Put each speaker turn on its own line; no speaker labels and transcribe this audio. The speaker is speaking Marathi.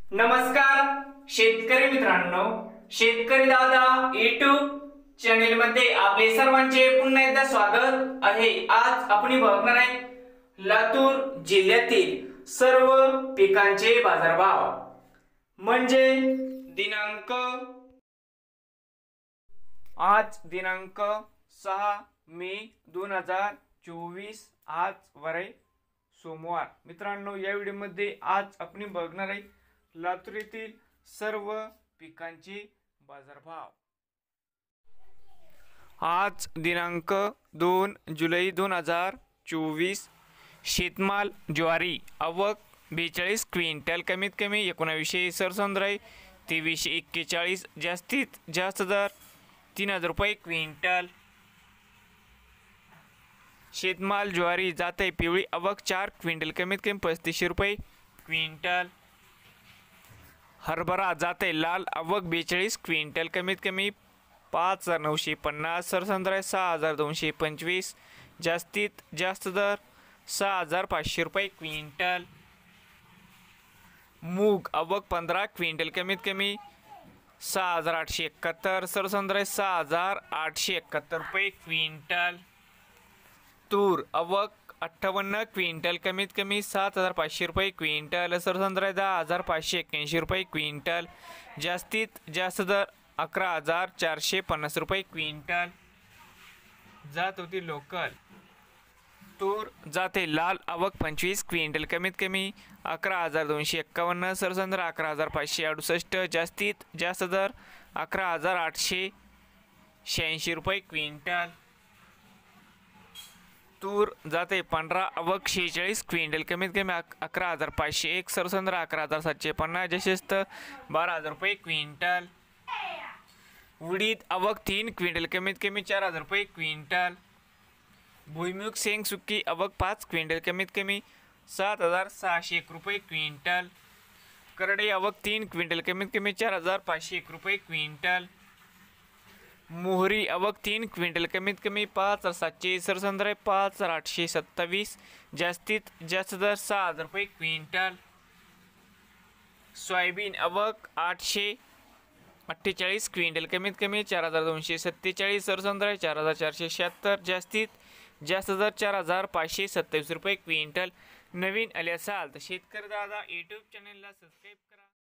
नमस्कार शेतकरी मित्रांनो, शेतकरी दादा YouTube चॅनेल मध्ये आपले सर्वांचे पुन्हा एकदा स्वागत आहे। आज आपण बघणार आहे लातूर जिल्ह्यातील सर्व पिकांचे बाजारभाव, म्हणजे दिनांक आज दिनांक 6 मे 2024, आज वरे सोमवार। मित्रांनो, या व्हिडिओमध्ये आज आपण बघणार आहे लातूर येथील सर्व पिकांचे बाजारभाव। आज दिनांक 2 जुलै 2024, शेतमाल ज्वारी आवक 42 क्विंटल, कमीत कमी 1900, सरसंद्राई 2341, जास्तीत जास्त दर 3000 रुपये क्विंटल। शेतमाल ज्वारी जाते पिवळी आवक 4 क्विंटल, कमीत कमी 3500 रुपये क्विंटल। हरभरा जाते लाल आवक 42 क्विंटल, कमीत कमी 5950, सरसंद्राई 6225, जास्तीत जास्त दर 6500 रुपये क्विंटल। मूग आवक 15 क्विंटल, कमीत कमी 6871, सरसंद्राई 6871 रुपये क्विंटल। तूर आवक 58 क्विंटल, कमीत कमी 7500 रुपये क्विंटल, सरसंद्राई 10581 रुपये क्विंटल, जास्तीत जास्त दर 11450 रुपये क्विंटल। जात होती लोकल तूर जाते लाल आवक 25 क्विंटल, कमीत कमी 11251, सरसंद्राई 11568, जास्तीत जास्त दर 11886 रुपये क्विंटल। तूर जाते 15 आवक 46 क्विंटल, कमीत कमी 11501, सरसंद्राई 11750, जास्तीत 12000 रुपये क्विंटल। उडीद आवक 3 क्विंटल, कमीत कमी 4000 रुपये क्विंटल। भुईमुग शेंग सुकी आवक 5 क्विंटल, कमीत कमी 7601 रुपये क्विंटल। करडई आवक 3 क्विंटल, कमीत कमी 4501 रुपये क्विंटल। मोहरी आवक 3 क्विंटल, कमीत कमी 5700, सरसंद्राई 5827, जास्तीत जास्त दर 6000 रुपये क्विंटल। सोयाबीन आवक 848 क्विंटल, कमीत कमी 4247, सरसंद्राई 4476, जास्तीत जास्त दर 4527 रुपये क्विंटल। नवीन आले असाल तर शेतकरी दादा यूट्यूब चॅनेलला सबस्क्राईब करा।